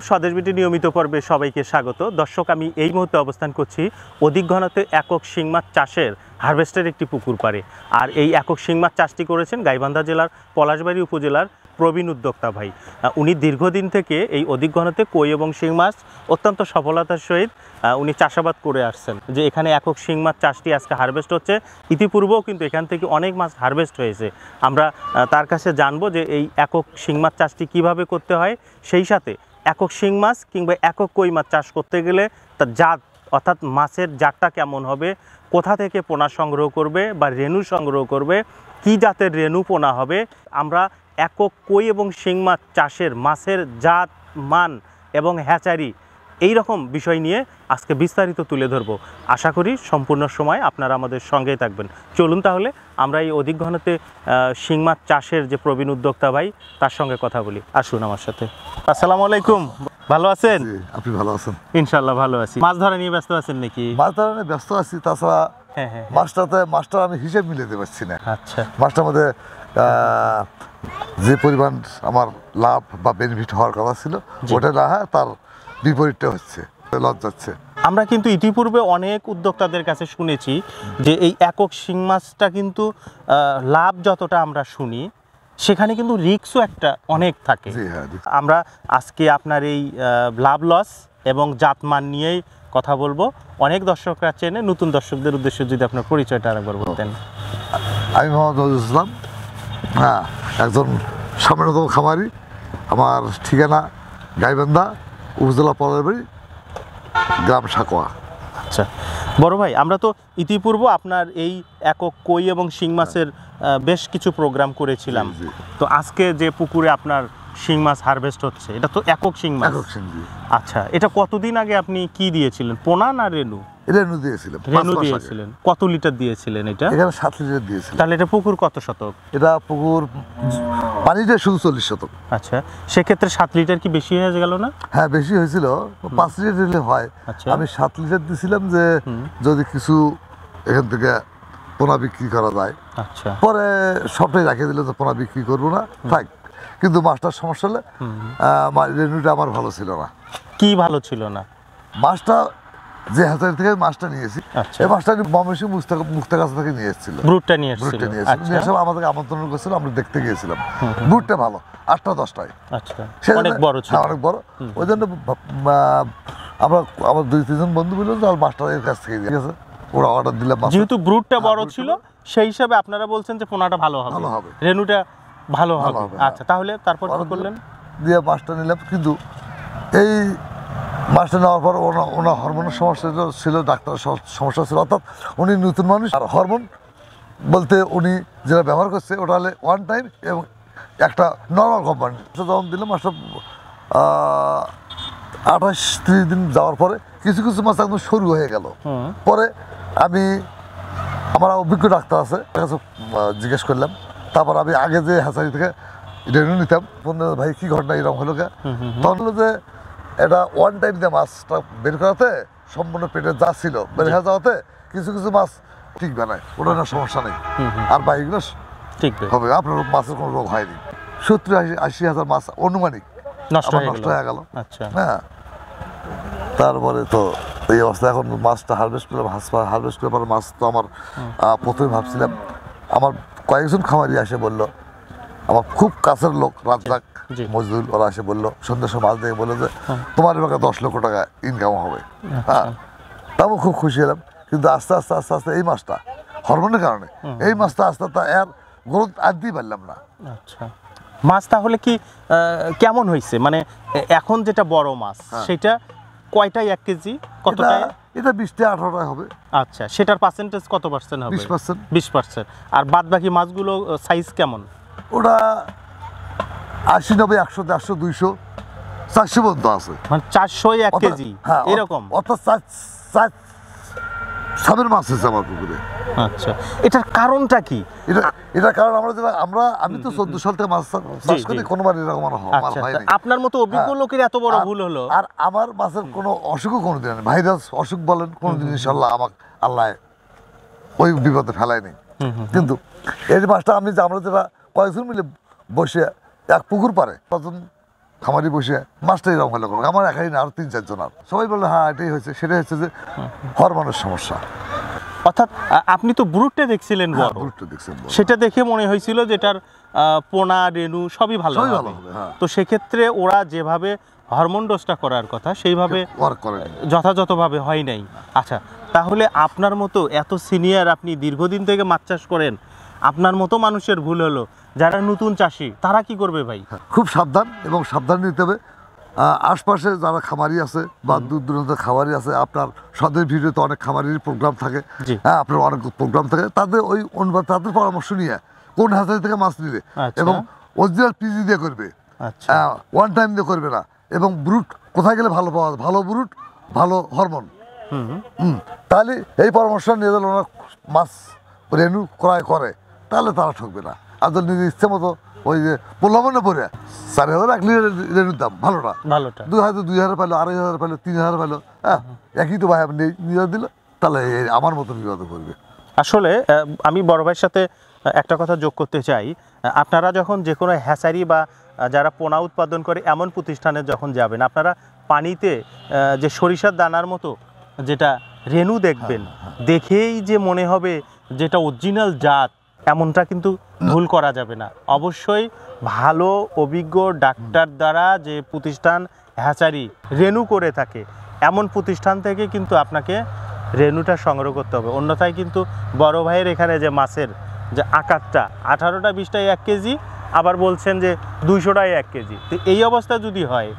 স্বদেশ বিটি নিয়মিত পর্বে সবাইকে স্বাগত। দর্শক, আমি এই মুহূর্তে অবস্থান করছি অধিক ঘনত্বে একক শিং মাছ চাষের হারভেস্টের একটি পুকুর পাড়ে। আর এই একক শিং মাছ চাষটি করেছেন গাইবান্ধা জেলার পলাশবাড়ি উপজেলার প্রবীণ উদ্যোক্তা ভাই। উনি দীর্ঘদিন থেকে এই অধিক ঘনত্বে কই এবং শিং মাছ অত্যন্ত সফলতার সহিত উনি চাষাবাদ করে আসছেন। যে এখানে একক শিং মাছ চাষটি আজকে হারভেস্ট হচ্ছে, ইতিপূর্বেও কিন্তু এখান থেকে অনেক মাছ হারভেস্ট হয়েছে। আমরা তার কাছে জানবো যে এই একক শিং মাছ চাষটি কিভাবে করতে হয়, সেই সাথে একক শিং মাছ কিংবা একক কই মাছ চাষ করতে গেলে তার জাত অর্থাৎ মাছের জাতটা কেমন হবে, কোথা থেকে পোনা সংগ্রহ করবে বা রেণু সংগ্রহ করবে, কি জাতের রেণু পোনা হবে, আমরা একক কই এবং শিং মাছ চাষের মাছের জাত মান এবং হ্যাচারি এই রকম বিষয় নিয়ে আজকে বিস্তারিত তুলে ধরবো। আশা করি সম্পূর্ণ সময় আপনারা আমাদের সঙ্গেই থাকবেন। চলুন তাহলে আমরা এই অধিক ঘনত্বে শিং মাছ চাষের যে প্রবীণ উদ্যোক্তা ভাই তার সঙ্গে কথা বলি। আসুন আমার সাথে। আসসালামু আলাইকুম, ভালো আছেন? আপনি ভালো আছেন? ইনশাআল্লাহ ভালো আছি। মাছ ধরা নিয়ে ব্যস্ত আছেন নাকি? মাছ ধরা নিয়ে ব্যস্ত আছি, তাছাড়া মাছটা আমি হিসেব মিলাতে পারছি না। আচ্ছা, মাছটার মধ্যে যে পরিমাণ আমার লাভ বা বেনিফিট হওয়ার কথা ছিল ওটা না হয় তার বিপরীতটা হচ্ছে, লজ্জাচ্ছে। আমরা কিন্তু ইতিপূর্বে অনেক উদ্যোক্তাদের কাছে শুনেছি যে এই একক শিং মাছটা কিন্তু লাভ যতটা আমরা শুনি সেখানে কিন্তু রিস্কও একটা অনেক থাকে। আমরা আজকে আপনার এই লাভ লস এবং জাতমান নিয়েই কথা বলবো। অনেক দর্শকরা চেনে, নতুন দর্শকদের উদ্দেশ্যে যদি আপনার পরিচয়টা আরেকবার বলতেন। আমি মোহাম্মদ নজরুল ইসলাম, হ্যাঁ, একজন সামান্যতম খামারি। আমার ঠিকানা গাইবান্ধা উপজেলা পলাশবাড়ি, গ্রাম সাকোয়া। আচ্ছা বড় ভাই, আমরা তো ইতিপূর্বে আপনার এই একক কই এবং শিং মাছের বেশ কিছু প্রোগ্রাম করেছিলাম। তো আজকে যে পুকুরে আপনার শিং মাছ হারভেস্ট হচ্ছে এটা তো একক শিং মাছ। আচ্ছা, এটা কতদিন আগে আপনি কি দিয়েছিলেন, পোনা না রেণু? রেণু দিয়েছিলেন। রেণু দিয়েছিলেন। কত লিটার দিয়েছিলেন এটা? এখানে 7 লিটার দিয়েছিলেন। তাহলে এটা পুকুর কত শতক? এটা পুকুর পানিটা শুধু 40 শতক। আচ্ছা, সেক্ষেত্রে 7 লিটার কি বেশি হয়ে গেল না? হ্যাঁ, বেশি হয়েছিল। 5 লিটার দিলে হয়। আমি 7 লিটার দিয়েছিলাম যে যদি কিছু এখান থেকে পোনা বিক্রি করা যায়। আচ্ছা, পরে সবটাই রাখে দিলে তো পোনা বিক্রি করবো না, থাক। কিন্তু মাছটার সমস্যা হলে রেণুটা আমার ভালো ছিল না। কি ভালো ছিল না? মাছটা যে হাতের থেকে মাছটা নিয়েছি, এই মাছটা আমি ময়মনসিংহ মুক্তাগাছা থেকে নিয়ে এসেছিল। ব্রুটটা নিয়ে এসেছিল। আমাদেরকে আমন্ত্রণ করেছিল, আমরা দেখতে গিয়েছিলাম। ব্রুটটা ভালো, 8টা 10টায়। আচ্ছা, অনেক বড় ছিল। অনেক বড়। ওই জন্য আমরা আমার 2-3 জন বন্ধু মিলে মাছটা এর কাছ থেকে দিয়ে গেছে, ওরা অর্ডার দিলাম। যেহেতু ব্রুটটা বড় ছিল সেই হিসাবে আপনারা বলছেন যে পোনাটা ভালো হবে, রেণুটা ভালো হবে। আচ্ছা, তাহলে তারপর কি করলেন? দিয়ে মাছটা নিলাম, কিন্তু এই মাছটা নেওয়ার পর ওনার হরমোনের সমস্যা ছিল, ডাক্তারের সমস্যা ছিল। অর্থাৎ উনি নতুন মানুষ, আর হরমোন বলতে উনি যেটা ব্যবহার করছে ওটা হলে 1 টাইম এবং একটা নর্মাল কোম্পানি। যখন দিলাম মাছটা 28-30 দিন যাওয়ার পরে কিছু কিছু মাছ একদম সরু হয়ে গেল। পরে আমি আমার অভিজ্ঞ ডাক্তার আছে, তার কাছে জিজ্ঞেস করলাম। তারপর আমি আগে যে হ্যাচারি থেকে রেণু নিতাম, ভাই কি ঘটনা এরকম হলো কে? তখন হলো যে এটা 1 টাইম দিয়ে মাছটা বের করাতে সম্পূর্ণ পেটে যা ছিল বের হয়ে যাওয়াতে কিছু কিছু মাছ ঠিক বানায়, ওটা না সমস্যা নেই, আর বাকিগুলো ঠিক হবে। আপনার মাছের কোনো রোগ হয়নি। 70-80 হাজার মাছ অনুমানিক নষ্ট হয়ে গেল। হ্যাঁ, তারপরে তো এই অবস্থা। এখন মাছটা হারভেস্ট করলাম, হারভেস্ট করার পর মাছ তো আমার প্রথমে ভাবছিলাম, আমার কয়েকজন খামারি এসে বললো, আমার খুব কাছের লোক রাজ্জাক মজদুর, ওরা এসে বললো সন্ধ্যার সময় মাছ দেখে বললো যে তোমার এবার 10 লক্ষ টাকা ইনকাম হবে। হ্যাঁ, তা আমি খুব খুশি হলাম। কিন্তু আস্তে আস্তে আস্তে আস্তে এই মাছটা হরমোনের কারণে এই মাছটা আস্তে আস্তে এর গ্রোথ আনতেই পারলাম না। আচ্ছা, মাছ তাহলে কি কেমন হয়েছে? মানে এখন যেটা বড় মাছ সেটা কয়টায় 1 কেজি? কতটায়? এটা 20-18টায় হবে। আচ্ছা, সেটার পার্সেন্টেজ কত পার্সেন্ট হবে? 20%। আর বাদ বাকি মাছগুলো সাইজ কেমন? ওটা 80, 90, 100, 150, 200, 400 পর্যন্ত আছে। মানে 400 1 কেজি এরকম? অর্থাৎ 4 মাছ আছে আমার পুকুরে। আচ্ছা, এটার কারণটা কি? এটার কারণ আমি তো 14 সাল থেকে মাছ চাষ করি, কোনোবার এরকম হয়নি। আপনার মতো অভিজ্ঞ লোকের এত বড় ভুল হলো। আর আমার মাছের কোনো অসুখও কোনোদিন নেই, ভাইরাস অসুখ বলেন কোনোদিন ইনশাল্লাহ আমাকে আল্লাহ ওই বিপদে ফেলায়নি। কিন্তু এই মাছটা আমরা যেটা কয়েকজন মিলে বসে এক পুকুর পারে, তখন খামারি বসে মাছটা এরকম হলো কোনো আমার একাই না, আরো 3-4 জন আর সবাই বললো হ্যাঁ এটাই হয়েছে। সেটাই হচ্ছে যে হরমোনের সমস্যা। অর্থাৎ আপনি তো ব্রুটটা দেখছিলেন বড়, ব্রুটটা দেখছেন বড়। সেটা দেখে মনে হয়েছিল যে এটার পোনা রেণু সবই ভালো সবই হবে। ভালো হবে, হ্যাঁ। তো সেক্ষেত্রে ওরা যেভাবে হরমোন ডোজটা করার কথা সেইভাবে ওয়ার্ক করে যথাযথভাবে হয় নাই। আচ্ছা, তাহলে আপনার মতো এত সিনিয়র, আপনি দীর্ঘদিন থেকে মাছ চাষ করেন, আপনার মতো মানুষের ভুল হলো, যারা নতুন চাষি তারা কি করবে ভাই? খুব সাবধান এবং সাবধান নিতে হবে। আশপাশে যারা খামারি আছে বা দূর দূরান্তের খামারি আছে, আপনার সদের ভিডিওতে অনেক খামারির প্রোগ্রাম থাকে, জি। হ্যাঁ আপনার অনেক প্রোগ্রাম থাকে, তাদের ওই অনুবাদ তাদের পরামর্শ নিয়ে কোন হাজারি থেকে মাছ নিলে আচ্ছা। এবং অরিজিনাল পিজি দিয়ে করবে, আচ্ছা, ওয়ান টাইম দিয়ে করবে না। এবং ব্রুট কোথায় গেলে ভালো পাওয়া যায়, ভালো ব্রুট ভালো হরমোন, তাহলে এই পরামর্শ নিয়ে গেলে ওরা মাছ রেণু ক্রয় করে, তাহলে তারা ঠকবে না। আর যদি নিজের ইচ্ছে মতো ওই যে প্রলোভনে পড়ে 4,000 1 লিটার রেণুর দাম ভালোটা, ভালোটা 2,000 পেলো, 2,500 পেলো, 3,000 পেলো, হ্যাঁ একই তো ভাই আপনি নিয়ে দিল, তাহলে আমার মতো বিপদে পড়বে। আসলে আমি বড় ভাইয়ের সাথে একটা কথা যোগ করতে চাই। আপনারা যখন যে কোনো হ্যাচারি বা যারা পোনা উৎপাদন করে এমন প্রতিষ্ঠানে যখন যাবেন, আপনারা পানিতে যে সরিষার দানার মতো যেটা রেণু দেখবেন, দেখেই যে মনে হবে যেটা অরিজিনাল জাত, এমনটা কিন্তু ভুল করা যাবে না। অবশ্যই ভালো অভিজ্ঞ ডাক্তার দ্বারা যে প্রতিষ্ঠান হ্যাচারি রেণু করে থাকে, এমন প্রতিষ্ঠান থেকে কিন্তু আপনাকে রেণুটা সংগ্রহ করতে হবে। অন্যথায় কিন্তু বড় ভাইয়ের এখানে যে মাছের যে আকারটা 18টা 20টায় 1 কেজি, আবার বলছেন যে 200টায় 1 কেজি, তো এই অবস্থা যদি হয়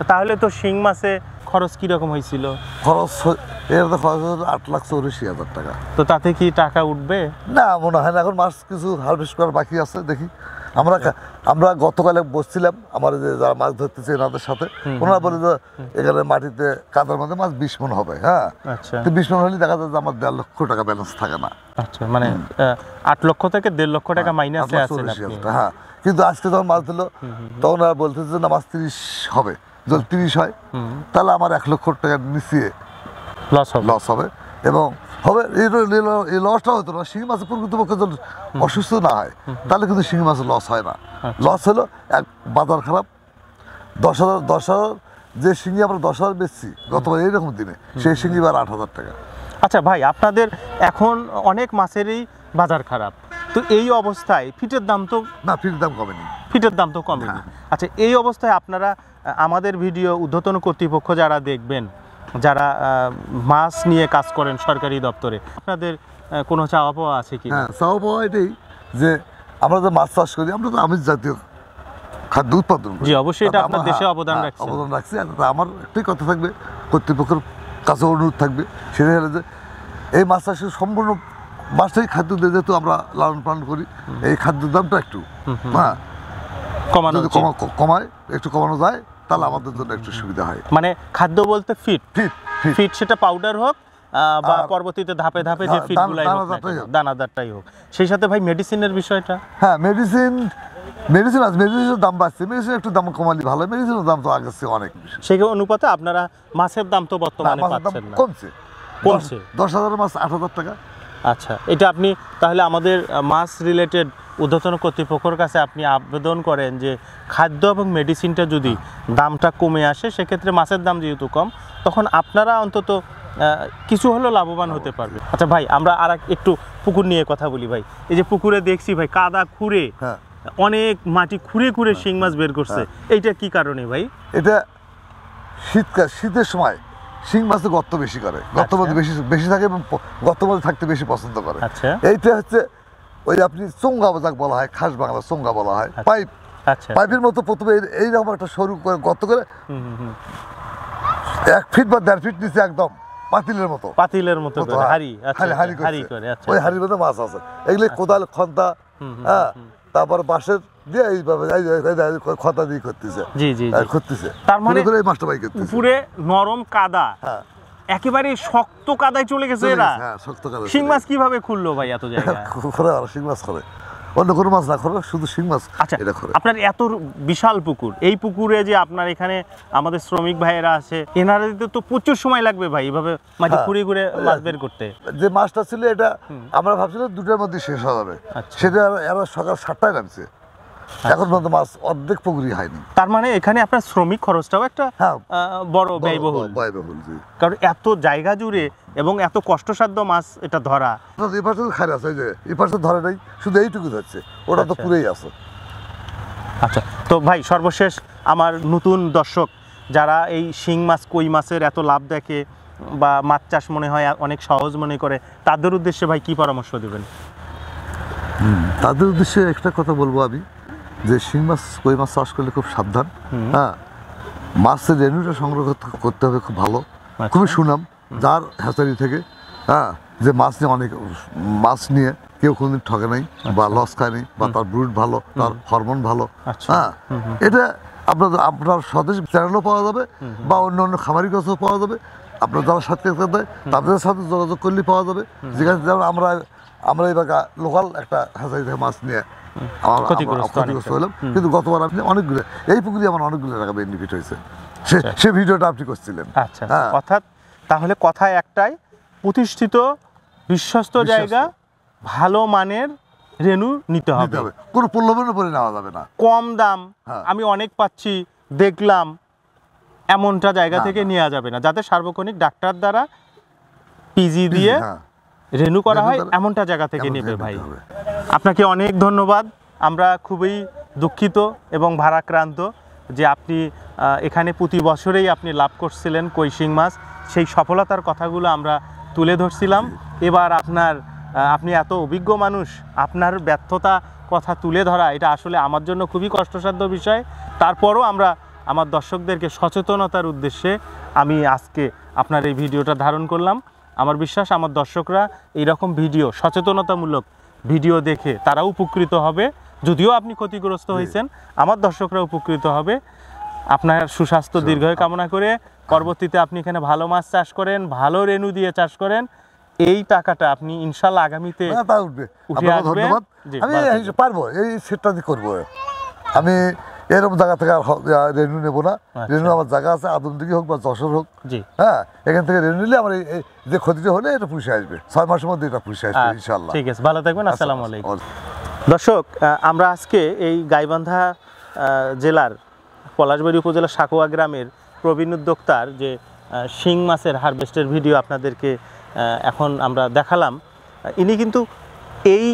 তাহলে তো শিং মাছে খরচ কীরকম হয়েছিল? খরচ এর তো খরচ 8,84,000 টাকা। তো তাতে কি টাকা উঠবে? না মনে হয় না, এখন মাছ কিছু হারভেস্ট করার বাকি আছে, দেখি। আমরা গতকালে বসছিলাম আমার যে যারা মাছ ধরতেছে এনাদের সাথে, ওনারা বলে যে এখানে মাটিতে কাদার মধ্যে মাছ 20 মণ হবে, হ্যাঁ আচ্ছা, তো 20 মণ হলে দেখা যায় যে আমার 1.5 লক্ষ টাকা ব্যালেন্স থাকে না। আচ্ছা, মানে 8 লক্ষ থেকে 1.5 লক্ষ টাকা মাইনাসে আছেন আপনি। হ্যাঁ, কিন্তু আজকে যখন মাছ দিল তখন ওরা বলতেছে যে না মাছ 30 হবে, যদি 30 হয় তাহলে আমার 1 লক্ষ টাকা নিচে লস হবে। এবং হবে এই লসটা হতো না, শিঙি মাছের প্রকৃতপক্ষে যদি অসুস্থ না হয় তাহলে কিন্তু শিঙি মাছের লস হয় না। লস হলো এক বাজার খারাপ, 10,000 যে শিঙি আমরা 10,000 বেচছি গতবার এইরকম দিনে, সেই শিঙি বার 8,000 টাকা। আচ্ছা ভাই, আপনাদের এখন অনেক মাছেরই বাজার খারাপ, তো এই অবস্থায় ফিটের দাম তো না, ফিটের দাম কমেনি, ফিটের দাম তো কমেনি। আচ্ছা, এই অবস্থায় আপনারা আমাদের ভিডিও ঊর্ধ্বতন কর্তৃপক্ষ যারা দেখবেন, যারা মাছ নিয়ে কাজ করেন সরকারি দপ্তরে, আপনাদের কোনো চাওয়া পাওয়া আছে কি? হ্যাঁ, চাওয়া পাওয়া এটাই যে আমরা যে মাছ চাষ করি, আমরা তো আমিষ জাতীয় খাদ্য উৎপাদন করি। জি, অবশ্যই এটা আপনার দেশে অবদান রাখছি। আমার একটাই কথা থাকবে, কর্তৃপক্ষের কাছে অনুরোধ থাকবে, সেটা হলো যে এই মাছ চাষের সম্পূর্ণ মাছটাই খাদ্য দিয়ে যেহেতু আমরা লালন পালন করি, এই খাদ্যের দামটা একটু যদি কমায়, একটু কমানো যায়, তাহলে আমাদের জন্য একটু সুবিধা হয়। মানে খাদ্য বলতে ফিট সেটা পাউডার হোক বা পরবর্তীতে ধাপে ধাপে যে ফিটগুলাই হোক, দানাদারটাই হোক। সেই সাথে ভাই মেডিসিনের বিষয়টা, হ্যাঁ মেডিসিন আছে, মেডিসিনের দাম বাড়ছে, মেডিসিন একটু দাম কমালে ভালো, মেডিসিনের দাম তো আগের চেয়ে অনেক বেশি। সেই অনুপাতে আপনারা মাছের দাম তো বর্তমানে পাচ্ছেন না, কমছে। 10,000 মাছ 8,000 টাকা। আচ্ছা, এটা আপনি তাহলে আমাদের মাছ রিলেটেড ঊর্ধ্বতন কর্তৃপক্ষের কাছে আপনি আবেদন করেন যে খাদ্য এবং মেডিসিনটা যদি দামটা কমে আসে, সেক্ষেত্রে মাছের দাম যেহেতু কম, তখন আপনারা অন্তত কিছু হলেও লাভবান হতে পারবে। আচ্ছা ভাই, আমরা আর একটু পুকুর নিয়ে কথা বলি ভাই। এই যে পুকুরে দেখছি ভাই কাদা খুঁড়ে, অনেক মাটি খুঁড়ে খুঁড়ে শিং মাছ বের করছে, এইটা কি কারণে ভাই? এটা শীতের সময় শিং মাছে গর্ত বেশি করে, গর্ত মধ্যে বেশি থাকে এবং গর্ত মধ্যে থাকতে বেশি পছন্দ করে। আচ্ছা, এইটা হচ্ছে ওই আপনি চোঙ্গা যাক বলা হয়, খাস বাংলা চোঙ্গা বলা হয়, পাইপ। আচ্ছা, পাইপের মতো প্রথমে এইরকম একটা সরু করে গর্ত করে 1 ফিট বা 1.5 ফিট নিচে একদম পাতিলের মতো হাড়ি করে, ওই হাড়ির মধ্যে মাছ আছে। এগুলি কোদাল, খন্তা, হ্যাঁ, তারপর বাঁশের দিয়ে এইভাবে খন্তা দিয়ে করতেছে, করতেছে। তার মানে এই মাছটা বাই করতেছে উপরে নরম কাদা, একেবারে শক্ত কাদায় চলে গেছে এরা। শিং মাছ কিভাবে খুললো ভাই এত জায়গায়? শিং মাছ করে, অন্য কোনো মাছ না করে, শুধু শিং মাছ। আচ্ছা, আপনার এত বিশাল পুকুর, এই পুকুরে যে আপনার এখানে আমাদের শ্রমিক ভাইয়েরা আছে, এনারা তো প্রচুর সময় লাগবে ভাই এভাবে মাটি ঘুরে ঘুরে মাছ বের করতে। যে মাছটা ছিল এটা আমরা ভাবছিলাম 2টার মধ্যে শেষ হয়ে যাবে, সেটা এরা সকাল 7টায় নামছে, এখন পর্যন্ত মাছ অর্ধেক পুকুরি হয়নি। তার মানে এখানে আপনার শ্রমিক খরচটাও একটা হ্যাঁ, বড় ব্যয়বহুল, জি। কারণ এত জায়গা জুড়ে এবং এত কষ্টসাধ্য মাছ এটা ধরা। এই পাশে খাই আছে, যে এই পাশে ধরে নাই, শুধু এইটুকু ধরছে, ওটা তো পুরেই আছে। আচ্ছা, তো ভাই সর্বশেষ আমার নতুন দর্শক যারা এই শিং মাছ কই মাছের এত লাভ দেখে বা মাছ চাষ মনে হয় অনেক সহজ মনে করে, তাদের উদ্দেশ্যে ভাই কি পরামর্শ দেবেন? তাদের উদ্দেশ্যে একটা কথা বলবো আমি, যে শিং মাছ কই মাছ চাষ করলে খুব সাবধান। হ্যাঁ, মাছের রেনুটা সংগ্রহ করতে হবে খুব ভালো, খুবই সুনাম যার হ্যাচারি থেকে। হ্যাঁ, যে মাছ নিয়ে কেউ কোনোদিন ঠকে নাই বা লস খায়নি, বা তার ব্রুড ভালো, তার হরমোন ভালো। হ্যাঁ, এটা আপনার স্বদেশ চ্যানেলও পাওয়া যাবে বা অন্য অন্য খামারি গাছও পাওয়া যাবে। আপনার যারা সাথে দেয় তাদের সাথে যোগাযোগ করলেই পাওয়া যাবে। যেখানে যেমন আমরা এবার লোকাল একটা হ্যাচারি থেকে মাছ নিয়ে ক্ষতিগ্রস্ত হলাম, কিন্তু গতবার আপনি অনেকগুলো, এই পুকুরে আমার অনেকগুলো টাকা বেনিফিট হয়েছে, সে ভিডিওটা আপনি করছিলেন। আচ্ছা, অর্থাৎ তাহলে কথা একটাই, প্রতিষ্ঠিত বিশ্বস্ত জায়গা, ভালো মানের রেনু নিতে হবে, কোনো প্রলোভনের উপরে নেওয়া যাবে না। কম দাম আমি অনেক পাচ্ছি দেখলাম এমনটা জায়গা থেকে নেওয়া যাবে না, যাতে সার্বক্ষণিক ডাক্তার দ্বারা পিজি দিয়ে রেনু করা হয়, এমনটা জায়গা থেকে নেবে ভাই। আপনাকে অনেক ধন্যবাদ। আমরা খুবই দুঃখিত এবং ভারাক্রান্ত যে আপনি এখানে প্রতি বছরেই আপনি লাভ করছিলেন কই শিং মাছ, সেই সফলতার কথাগুলো আমরা তুলে ধরছিলাম। এবার আপনি এত অভিজ্ঞ মানুষ, আপনার ব্যর্থতা কথা তুলে ধরা এটা আসলে আমার জন্য খুবই কষ্টসাধ্য বিষয়। তারপরও আমার দর্শকদেরকে সচেতনতার উদ্দেশ্যে আমি আজকে আপনার এই ভিডিওটা ধারণ করলাম। আমার বিশ্বাস আমার দর্শকরা এইরকম ভিডিও, সচেতনতামূলক ভিডিও দেখে তারাও উপকৃত হবে। যদিও আপনি ক্ষতিগ্রস্ত হয়েছেন, আমার দর্শকরা উপকৃত হবে। আপনার সুস্বাস্থ্য দীর্ঘায়ু কামনা করে পরবর্তীতে আপনি এখানে ভালো মাছ চাষ করেন, ভালো রেনু দিয়ে চাষ করেন, এই টাকাটা আপনি ইনশাল্লাহ আগামীতে উঠে আসবে। আমি পারবো, এই সেটটা দিয়ে করবো। আমি এরকম জায়গা থেকে রেনু নেবো না। রেনু আমার জায়গা আছে, আদমদিঘি হোক বা যশোর হোক। হ্যাঁ, এখান থেকে রেনু নিলে আমার এই যে ক্ষতিটা হলে এটা পুষে আসবে, 6 মাসের মধ্যে এটা পুষে আসবে ইনশাল্লাহ। ঠিক আছে, ভালো থাকবেন। আসসালামু আলাইকুম। দর্শক, আমরা আজকে এই গাইবান্ধা জেলার পলাশবাড়ি উপজেলা সাকুয়া গ্রামের প্রবীণ উদ্যোক্তার যে শিং মাছের হারভেস্টের ভিডিও আপনাদেরকে এখন আমরা দেখালাম। ইনি কিন্তু এই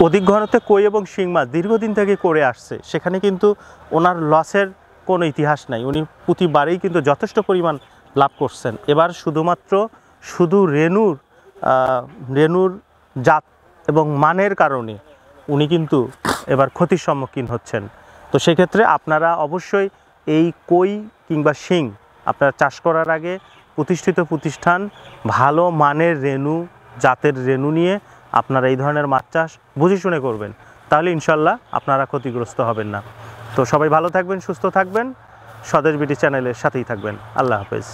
অধিক ঘনত্বে কই এবং শিং মাছ দীর্ঘদিন থেকে করে আসছে, সেখানে কিন্তু ওনার লসের কোনো ইতিহাস নাই। উনি প্রতিবারেই কিন্তু যথেষ্ট পরিমাণ লাভ করছেন। এবার শুধু রেনুর জাত এবং মানের কারণে উনি কিন্তু এবার ক্ষতির সম্মুখীন হচ্ছেন। তো সেক্ষেত্রে আপনারা অবশ্যই এই কই কিংবা শিং আপনারা চাষ করার আগে প্রতিষ্ঠিত প্রতিষ্ঠান, ভালো মানের জাতের রেনু নিয়ে আপনারা এই ধরনের মাছ চাষ বুঝে শুনে করবেন, তাহলে ইনশাল্লাহ আপনারা ক্ষতিগ্রস্ত হবেন না। তো সবাই ভালো থাকবেন, সুস্থ থাকবেন, স্বদেশ বিডি চ্যানেলের সাথেই থাকবেন। আল্লাহ হাফেজ।